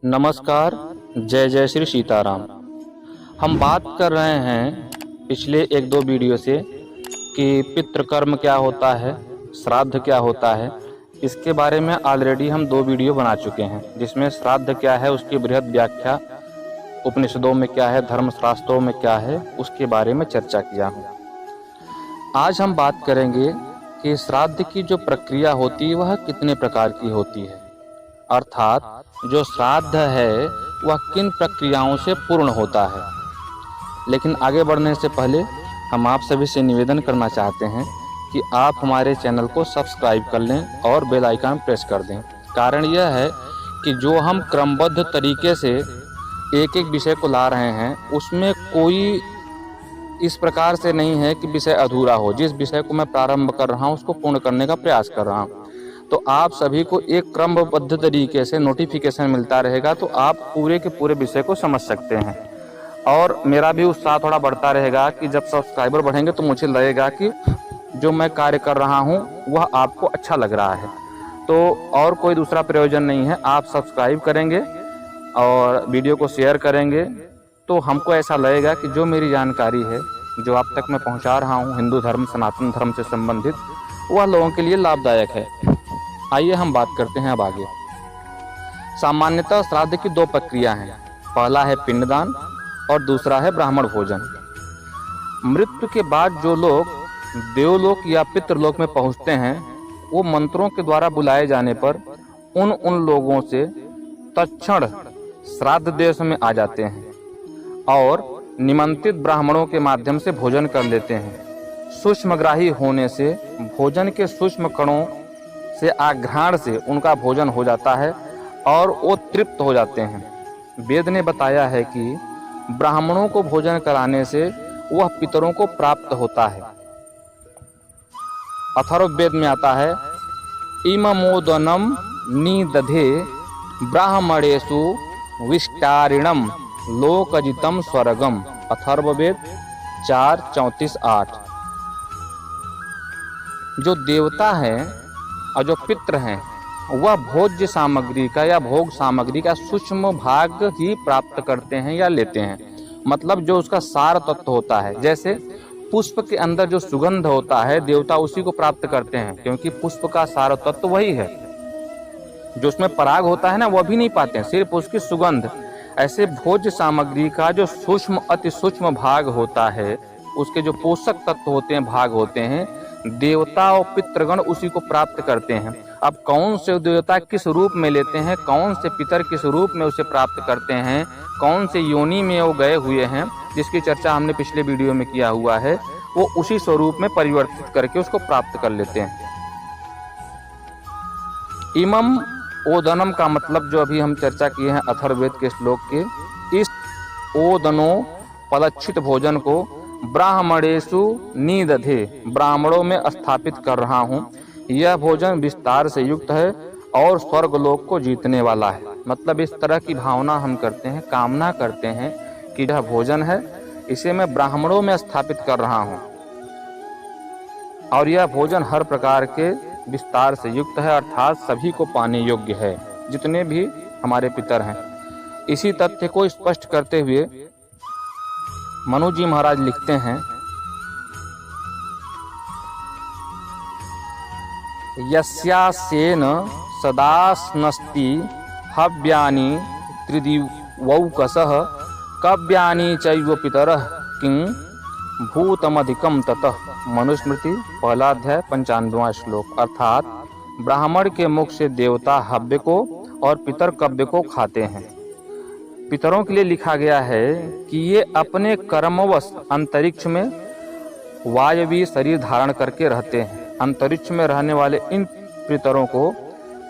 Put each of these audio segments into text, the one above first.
नमस्कार। जय जय श्री सीताराम। हम बात कर रहे हैं पिछले एक दो वीडियो से कि पितृकर्म क्या होता है, श्राद्ध क्या होता है। इसके बारे में ऑलरेडी हम 2 वीडियो बना चुके हैं, जिसमें श्राद्ध क्या है उसकी बृहद व्याख्या उपनिषदों में क्या है, धर्मशास्त्रों में क्या है, उसके बारे में चर्चा किया हूँ। आज हम बात करेंगे कि श्राद्ध की जो प्रक्रिया होती है वह कितने प्रकार की होती है, अर्थात जो श्राद्ध है वह किन प्रक्रियाओं से पूर्ण होता है। लेकिन आगे बढ़ने से पहले हम आप सभी से निवेदन करना चाहते हैं कि आप हमारे चैनल को सब्सक्राइब कर लें और बेल आइकन प्रेस कर दें। कारण यह है कि जो हम क्रमबद्ध तरीके से एक एक विषय को ला रहे हैं उसमें कोई इस प्रकार से नहीं है कि विषय अधूरा हो। जिस विषय को मैं प्रारंभ कर रहा हूँ उसको पूर्ण करने का प्रयास कर रहा हूँ, तो आप सभी को एक क्रमबद्ध तरीके से नोटिफिकेशन मिलता रहेगा, तो आप पूरे के पूरे विषय को समझ सकते हैं। और मेरा भी उत्साह थोड़ा बढ़ता रहेगा कि जब सब्सक्राइबर बढ़ेंगे तो मुझे लगेगा कि जो मैं कार्य कर रहा हूँ वह आपको अच्छा लग रहा है। तो और कोई दूसरा प्रयोजन नहीं है। आप सब्सक्राइब करेंगे और वीडियो को शेयर करेंगे तो हमको ऐसा लगेगा कि जो मेरी जानकारी है, जो आप तक मैं पहुँचा रहा हूँ हिंदू धर्म, सनातन धर्म से संबंधित, वह लोगों के लिए लाभदायक है। आइए हम बात करते हैं अब आगे। सामान्यतः श्राद्ध की 2 प्रक्रिया हैं। पहला है पिंडदान और दूसरा है ब्राह्मण भोजन। मृत्यु के बाद जो लोग देवलोक या पितृलोक में पहुंचते हैं वो मंत्रों के द्वारा बुलाए जाने पर उन लोगों से तत्क्षण श्राद्ध देश में आ जाते हैं और निमंत्रित ब्राह्मणों के माध्यम से भोजन कर लेते हैं। सूक्ष्मग्राही होने से भोजन के सूक्ष्म कणों से आघ्राण से उनका भोजन हो जाता है और वो तृप्त हो जाते हैं। वेद ने बताया है कि ब्राह्मणों को भोजन कराने से वह पितरों को प्राप्त होता है। अथर्ववेद में आता है इममोदनम निदधे ब्राह्मणेषु विष्टारिणम लोकजितम स्वर्गम। अथर्ववेद 4:34-8। जो देवता हैं और जो पितृ हैं वह भोज्य सामग्री का या भोग सामग्री का सूक्ष्म भाग ही प्राप्त करते हैं या लेते हैं। मतलब जो उसका सार तत्व होता है, जैसे पुष्प के अंदर जो सुगंध होता है देवता उसी को प्राप्त करते हैं, क्योंकि पुष्प का सार तत्व वही है। जो उसमें पराग होता है ना वह भी नहीं पाते हैं, सिर्फ उसकी सुगंध। ऐसे भोज्य सामग्री का जो सूक्ष्म अति सूक्ष्म भाग होता है, उसके जो पोषक तत्व होते हैं, भाग होते हैं, देवता और पितृगण उसी को प्राप्त करते हैं। अब कौन से देवता किस रूप में लेते हैं, कौन से पितर किस रूप में उसे प्राप्त करते हैं, कौन से योनि में वो गए हुए हैं, जिसकी चर्चा हमने पिछले वीडियो में किया हुआ है, वो उसी स्वरूप में परिवर्तित करके उसको प्राप्त कर लेते हैं। इमम ओदनम का मतलब जो अभी हम चर्चा किए हैं अथर्ववेद के श्लोक के, इस ओदनो पलक्षित भोजन को ब्राह्मणेषु निदधे, ब्राह्मणों में स्थापित कर रहा हूँ। यह भोजन विस्तार से युक्त है और स्वर्गलोक को जीतने वाला है। मतलब इस तरह की भावना हम करते हैं, कामना करते हैं कि यह भोजन है, इसे मैं ब्राह्मणों में स्थापित कर रहा हूँ और यह भोजन हर प्रकार के विस्तार से युक्त है, अर्थात सभी को पाने योग्य है, जितने भी हमारे पितर हैं। इसी तथ्य को स्पष्ट करते हुए मनु जी महाराज लिखते हैं, यस्यासेन सदास्नस्ति हव्यानि त्रिदिवौकसः कव्यानि चैव पितरः किं भूतमधिकम ततः। मनुस्मृति 1 अध्याय 95वां श्लोक। अर्थात ब्राह्मण के मुख से देवता हव्य को और पितर कव्य को खाते हैं। पितरों के लिए लिखा गया है कि ये अपने कर्मवश अंतरिक्ष में वायवीय शरीर धारण करके रहते हैं। अंतरिक्ष में रहने वाले इन पितरों को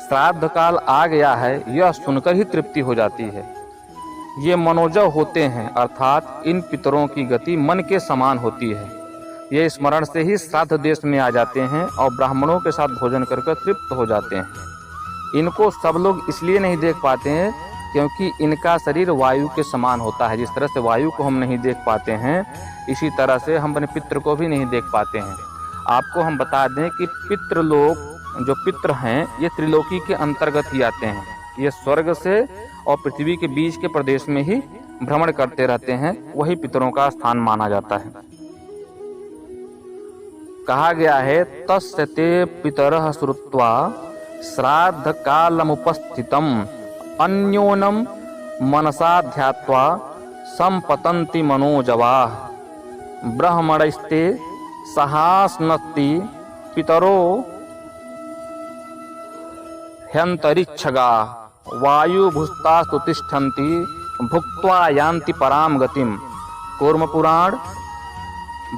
श्राद्ध काल आ गया है यह सुनकर ही तृप्ति हो जाती है। ये मनोजव होते हैं, अर्थात इन पितरों की गति मन के समान होती है। ये स्मरण से ही श्राद्ध देश में आ जाते हैं और ब्राह्मणों के साथ भोजन करके तृप्त हो जाते हैं। इनको सब लोग इसलिए नहीं देख पाते हैं क्योंकि इनका शरीर वायु के समान होता है। जिस तरह से वायु को हम नहीं देख पाते हैं, इसी तरह से हम अपने पितृ को भी नहीं देख पाते हैं। आपको हम बता दें कि पितृलोक जो पितृ हैं ये त्रिलोकी के अंतर्गत ही आते हैं। ये स्वर्ग से और पृथ्वी के बीच के प्रदेश में ही भ्रमण करते रहते हैं, वही पितरों का स्थान माना जाता है। कहा गया है तस्य ते पितरः श्रुत्वा श्राद्ध कालमुपस्थितम् अन्योनम मनसा ध्यात्वा संपतन्ति मनोजवाः ब्रह्मणस्ते सहास्नति पितरो ह्यंतरिक्षगा वायुभुस्तास्तु तिष्ठन्ति भुक्त्वा यान्ति पराम गतिम। कूर्म पुराण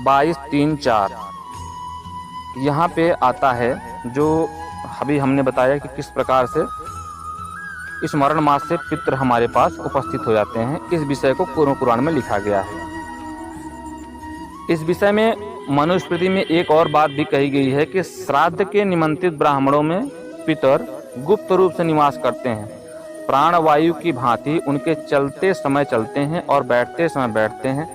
22:3-4। यहाँ पे आता है जो अभी हमने बताया कि किस प्रकार से इस मरण मास से पितृ हमारे पास उपस्थित हो जाते हैं। इस विषय को कूर्म पुराण में लिखा गया है। इस विषय में मनुस्मृति में एक और बात भी कही गई है कि श्राद्ध के निमंत्रित ब्राह्मणों में पितर गुप्त रूप से निवास करते हैं, प्राणवायु की भांति उनके चलते समय चलते हैं और बैठते समय बैठते हैं।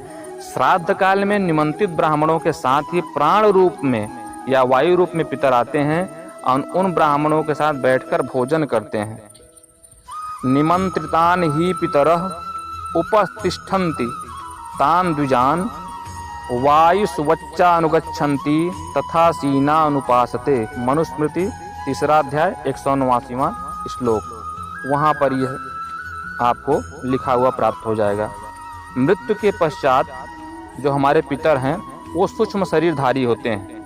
श्राद्ध काल में निमंत्रित ब्राह्मणों के साथ ही प्राण रूप में या वायु रूप में पितर आते हैं और उन ब्राह्मणों के साथ बैठकर भोजन करते हैं। निमंत्रितान ही पितरः उपतिष्ठन्ति तान द्विजान वायुस्वच्चानुगच्छन्ति तथा सीनानुपासते। मनुस्मृति 3 अध्याय 189वां श्लोक। वहाँ पर यह आपको लिखा हुआ प्राप्त हो जाएगा। मृत्यु के पश्चात जो हमारे पितर हैं वो सूक्ष्म शरीरधारी होते हैं।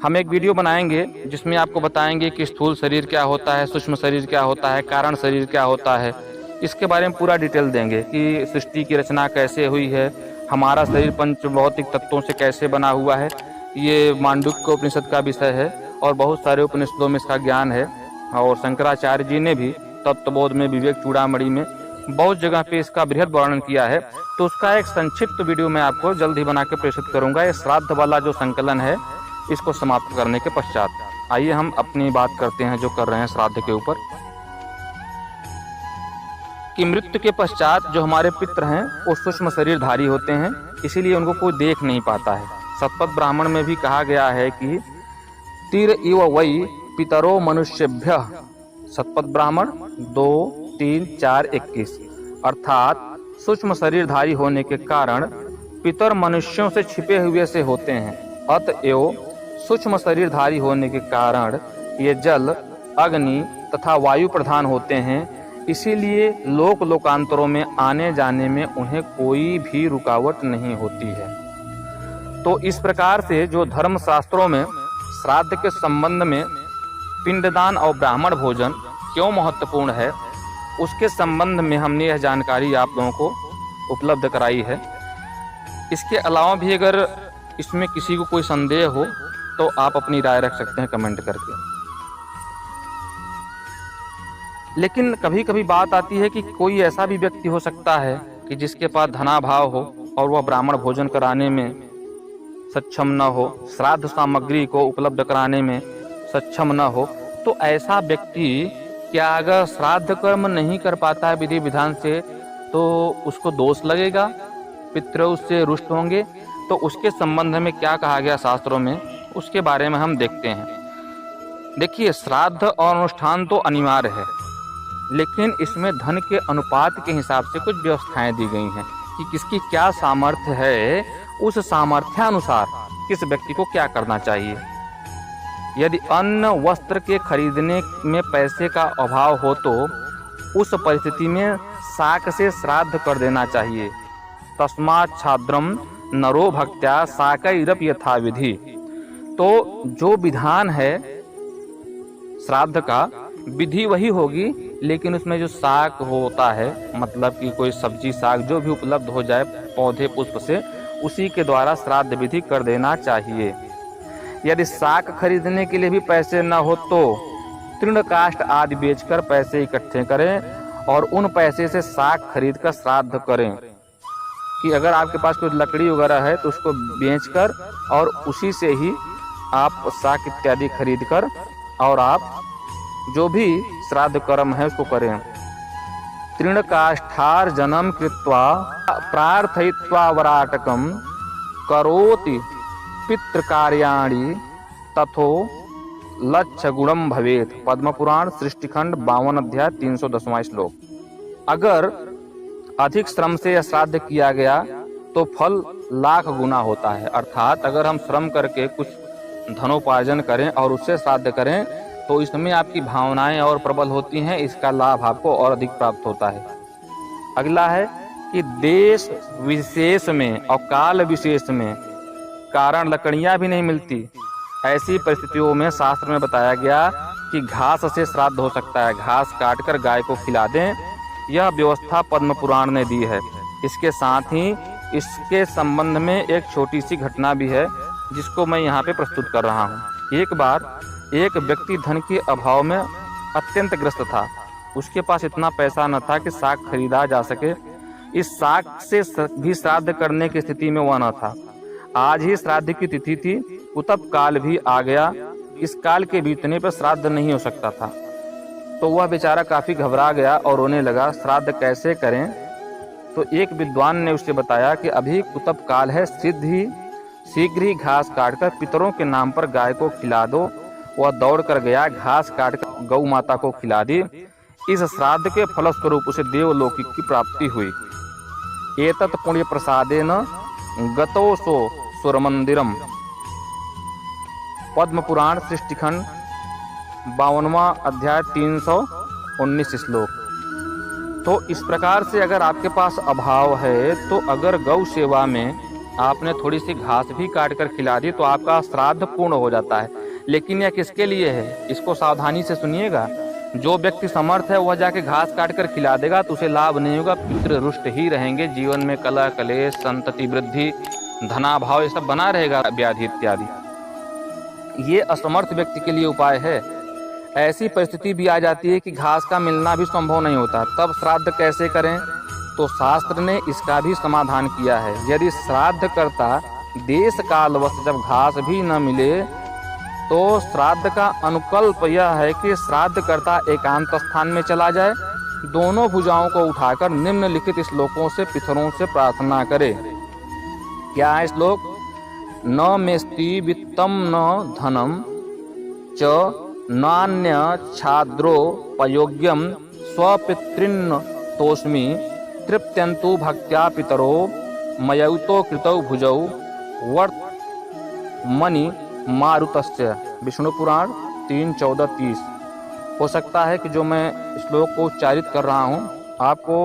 हम एक वीडियो बनाएंगे जिसमें आपको बताएंगे कि स्थूल शरीर क्या होता है, सूक्ष्म शरीर क्या होता है, कारण शरीर क्या होता है। इसके बारे में पूरा डिटेल देंगे कि सृष्टि की रचना कैसे हुई है, हमारा शरीर पंच भौतिक तत्वों से कैसे बना हुआ है। ये मांडुक्य उपनिषद का विषय है और बहुत सारे उपनिषदों में इसका ज्ञान है। और शंकराचार्य जी ने भी तत्वबोध में, विवेक चूड़ामणि में बहुत जगह पे इसका बृहद वर्णन किया है। तो उसका एक संक्षिप्त वीडियो मैं आपको जल्द ही बना के प्रेषित करूंगा। ये श्राद्ध वाला जो संकलन है इसको समाप्त करने के पश्चात आइए हम अपनी बात करते हैं जो कर रहे हैं श्राद्ध के ऊपर। कि मृत्यु के पश्चात जो हमारे पितृ हैं वो सूक्ष्म शरीरधारी होते हैं, इसीलिए उनको कोई देख नहीं पाता है। शतपथ ब्राह्मण में भी कहा गया है कि तीर इव वै पितरो मनुष्यभ्य। शतपथ ब्राह्मण 2-3-4-21। अर्थात सूक्ष्म शरीरधारी होने के कारण पितर मनुष्यों से छिपे हुए से होते हैं। अतएव सूक्ष्म शरीरधारी होने के कारण ये जल, अग्नि तथा वायु प्रधान होते हैं। इसीलिए लोकांतरों में आने जाने में उन्हें कोई भी रुकावट नहीं होती है। तो इस प्रकार से जो धर्म शास्त्रों में श्राद्ध के संबंध में पिंडदान और ब्राह्मण भोजन क्यों महत्वपूर्ण है, उसके संबंध में हमने यह जानकारी आप लोगों को उपलब्ध कराई है। इसके अलावा भी अगर इसमें किसी को कोई संदेह हो तो आप अपनी राय रख सकते हैं कमेंट करके। लेकिन कभी कभी बात आती है कि कोई ऐसा भी व्यक्ति हो सकता है कि जिसके पास धनाभाव हो और वह ब्राह्मण भोजन कराने में सक्षम न हो, श्राद्ध सामग्री को उपलब्ध कराने में सक्षम न हो। तो ऐसा व्यक्ति क्या अगर श्राद्ध कर्म नहीं कर पाता है विधि विधान से तो उसको दोष लगेगा, पितृ उससे रुष्ट होंगे? तो उसके संबंध में क्या कहा गया शास्त्रों में, उसके बारे में हम देखते हैं। देखिए, श्राद्ध और अनुष्ठान तो अनिवार्य है, लेकिन इसमें धन के अनुपात के हिसाब से कुछ व्यवस्थाएं दी गई हैं कि किसकी क्या सामर्थ्य है, उस सामर्थ्यानुसार किस व्यक्ति को क्या करना चाहिए। यदि अन्न वस्त्र के खरीदने में पैसे का अभाव हो तो उस परिस्थिति में शाक से श्राद्ध कर देना चाहिए। तस्मात् छाद्रम नरो भक्त्या शाकैरपि यथा विधि। तो जो विधान है श्राद्ध का, विधि वही होगी, लेकिन उसमें जो शाक होता है, मतलब कि कोई सब्जी शाक जो भी उपलब्ध हो जाए पौधे पुष्प से, उसी के द्वारा श्राद्ध विधि कर देना चाहिए। यदि शाक खरीदने के लिए भी पैसे न हो तो तृणकाष्ठ आदि बेचकर पैसे इकट्ठे करें और उन पैसे से शाक खरीद कर श्राद्ध करें। कि अगर आपके पास कोई लकड़ी वगैरह है तो उसको बेचकर और उसी से ही आप शाक इत्यादि खरीद कर और आप जो भी श्राद्ध कर्म है उसको करें। तृणकाष्ठार्जनं कृत्वा प्रार्थयित्वा वराटकं करोति पितृकार्याणि तथो लक्ष्य गुणम भवेत। पद्म पुराण सृष्टिखंड 52 अध्याय 310वां श्लोक। अगर अधिक श्रम से यह श्राद्ध किया गया तो फल लाख गुना होता है। अर्थात अगर हम श्रम करके कुछ धनोपार्जन करें और उससे श्राद्ध करें तो इसमें आपकी भावनाएं और प्रबल होती हैं, इसका लाभ आपको और अधिक प्राप्त होता है। अगला है कि देश विशेष में और काल विशेष में कारण लकड़ियां भी नहीं मिलती। ऐसी परिस्थितियों में शास्त्र में बताया गया कि घास से श्राद्ध हो सकता है, घास काटकर गाय को खिला दें। यह व्यवस्था पद्म पुराण ने दी है। इसके साथ ही इसके संबंध में एक छोटी सी घटना भी है जिसको मैं यहाँ पे प्रस्तुत कर रहा हूँ। एक बार एक व्यक्ति धन के अभाव में अत्यंत ग्रस्त था। उसके पास इतना पैसा न था कि साग खरीदा जा सके। इस साग से भी श्राद्ध करने की स्थिति में वह न था। आज ही श्राद्ध की तिथि थी, कुतप काल भी आ गया। इस काल के बीतने पर श्राद्ध नहीं हो सकता था। तो वह बेचारा काफी घबरा गया और रोने लगा, श्राद्ध कैसे करें। तो एक विद्वान ने उसे बताया कि अभी कुतप काल है, शीघ्र ही घास काटकर पितरों के नाम पर गाय को खिला दो। वह दौड़ कर गया, घास काटकर गौ माता को खिला दी। इस श्राद्ध के फलस्वरूप उसे देवलोक की प्राप्ति हुई। एतत् पुण्य प्रसादेन गतो सो सुरमंदिरम। पद्म पुराण सृष्टिखंड 52वां अध्याय 319 श्लोक। तो इस प्रकार से अगर आपके पास अभाव है तो अगर गौ सेवा में आपने थोड़ी सी घास भी काट कर खिला दी तो आपका श्राद्ध पूर्ण हो जाता है। लेकिन यह किसके लिए है, इसको सावधानी से सुनिएगा। जो व्यक्ति समर्थ है वह जाके घास काट कर खिला देगा तो उसे लाभ नहीं होगा, पितृ रुष्ट ही रहेंगे, जीवन में कलह कलेश, संतति वृद्धि, धनाभाव ये सब बना रहेगा, व्याधि इत्यादि। ये असमर्थ व्यक्ति के लिए उपाय है। ऐसी परिस्थिति भी आ जाती है कि घास का मिलना भी संभव नहीं होता, तब श्राद्ध कैसे करें। तो शास्त्र ने इसका भी समाधान किया है। यदि श्राद्ध करता देश कालवश जब घास भी न मिले तो श्राद्ध का अनुकल्प यह है कि श्राद्ध करता एकांत स्थान में चला जाए, दोनों भुजाओं को उठाकर निम्नलिखित श्लोकों से पितरों से प्रार्थना करे। क्या है श्लोक? न मेस्ति वित्तम न धनम च नान्य छाद्रोपयोग्यम स्वपितृन् तोस्मि तृप्त्यन्तु भक्त्या पितरो मयौतो कृतौ भुजौ वर्तमनि मारुतस्य। विष्णु पुराण 3:14-30। हो सकता है कि जो मैं श्लोक को उच्चारित कर रहा हूँ आपको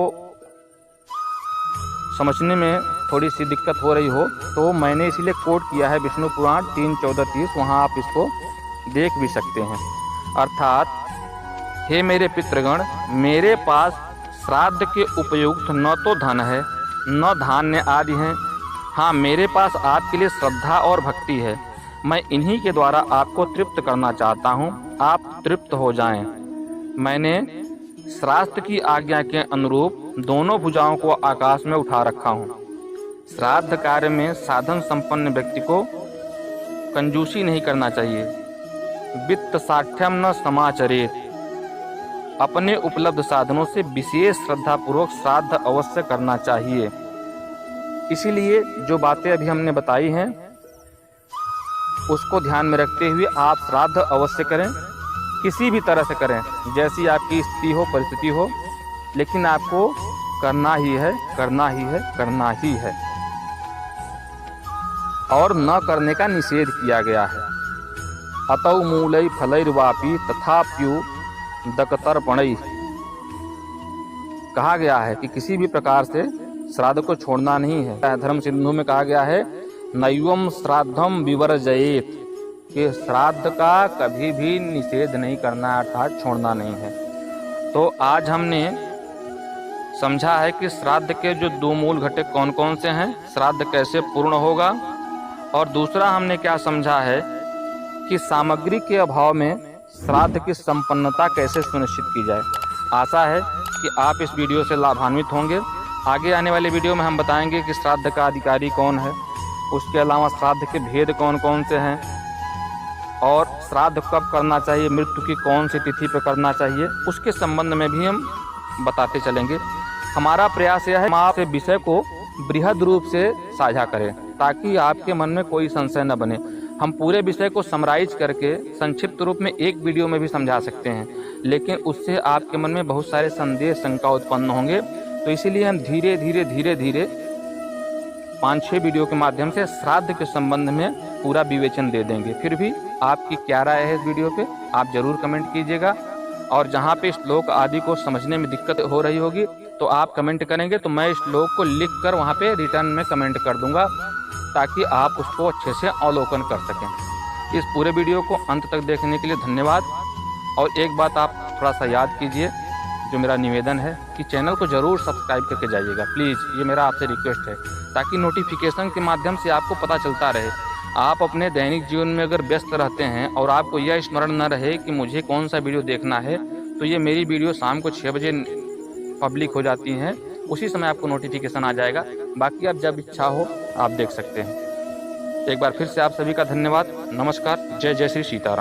समझने में थोड़ी सी दिक्कत हो रही हो, तो मैंने इसीलिए कोट किया है विष्णु पुराण 3:14-30। वहाँ आप इसको देख भी सकते हैं। अर्थात, हे मेरे पितृगण, मेरे पास श्राद्ध के उपयुक्त न तो धन है न धान्य आदि हैं। हाँ, मेरे पास आपके लिए श्रद्धा और भक्ति है। मैं इन्हीं के द्वारा आपको तृप्त करना चाहता हूँ, आप तृप्त हो जाएं। मैंने शास्त्र की आज्ञा के अनुरूप दोनों भुजाओं को आकाश में उठा रखा हूँ। श्राद्ध कार्य में साधन संपन्न व्यक्ति को कंजूसी नहीं करना चाहिए। वित्त साठ्यम न समाचरेत। अपने उपलब्ध साधनों से विशेष श्रद्धा पूर्वक श्राद्ध अवश्य करना चाहिए। इसीलिए जो बातें अभी हमने बताई हैं उसको ध्यान में रखते हुए आप श्राद्ध अवश्य करें, किसी भी तरह से करें, जैसी आपकी स्थिति हो, परिस्थिति हो, लेकिन आपको करना ही है, करना ही है, करना ही है। और न करने का निषेध किया गया है। अतौ मूलै फलैर्वापि तथाप्यु दकतर्पणै। कहा गया है कि किसी भी प्रकार से श्राद्ध को छोड़ना नहीं है। धर्म सिंधु में कहा गया है नैवम श्राद्धम विवर्जयेत, कि श्राद्ध का कभी भी निषेध नहीं करना, अर्थात छोड़ना नहीं है। तो आज हमने समझा है कि श्राद्ध के जो दो मूल घटक कौन कौन से हैं, श्राद्ध कैसे पूर्ण होगा, और दूसरा हमने क्या समझा है कि सामग्री के अभाव में श्राद्ध की संपन्नता कैसे सुनिश्चित की जाए। आशा है कि आप इस वीडियो से लाभान्वित होंगे। आगे आने वाले वीडियो में हम बताएंगे कि श्राद्ध का अधिकारी कौन है, उसके अलावा श्राद्ध के भेद कौन कौन से हैं, और श्राद्ध कब करना चाहिए, मृत्यु की कौन सी तिथि पर करना चाहिए, उसके संबंध में भी हम बताते चलेंगे। हमारा प्रयास यह है हम आपसे विषय को बृहद रूप से साझा करें ताकि आपके मन में कोई संशय न बने। हम पूरे विषय को समराइज करके संक्षिप्त रूप में एक वीडियो में भी समझा सकते हैं, लेकिन उससे आपके मन में बहुत सारे संदेह शंका उत्पन्न होंगे। तो इसीलिए हम धीरे धीरे 5-6 वीडियो के माध्यम से श्राद्ध के संबंध में पूरा विवेचन दे देंगे। फिर भी आपकी क्या राय है इस वीडियो पे, आप जरूर कमेंट कीजिएगा। और जहाँ पे श्लोक आदि को समझने में दिक्कत हो रही होगी तो आप कमेंट करेंगे तो मैं श्लोक को लिख कर वहाँ पे रिटर्न में कमेंट कर दूंगा, ताकि आप उसको अच्छे से अवलोकन कर सकें। इस पूरे वीडियो को अंत तक देखने के लिए धन्यवाद। और एक बात आप थोड़ा सा याद कीजिए, जो मेरा निवेदन है कि चैनल को ज़रूर सब्सक्राइब करके जाइएगा प्लीज़, ये मेरा आपसे रिक्वेस्ट है, ताकि नोटिफिकेशन के माध्यम से आपको पता चलता रहे। आप अपने दैनिक जीवन में अगर व्यस्त रहते हैं और आपको यह स्मरण न रहे कि मुझे कौन सा वीडियो देखना है, तो ये मेरी वीडियो शाम को 6 बजे पब्लिक हो जाती हैं, उसी समय आपको नोटिफिकेशन आ जाएगा। बाकी आप जब इच्छा हो आप देख सकते हैं। एक बार फिर से आप सभी का धन्यवाद। नमस्कार। जय जय श्री सीताराम।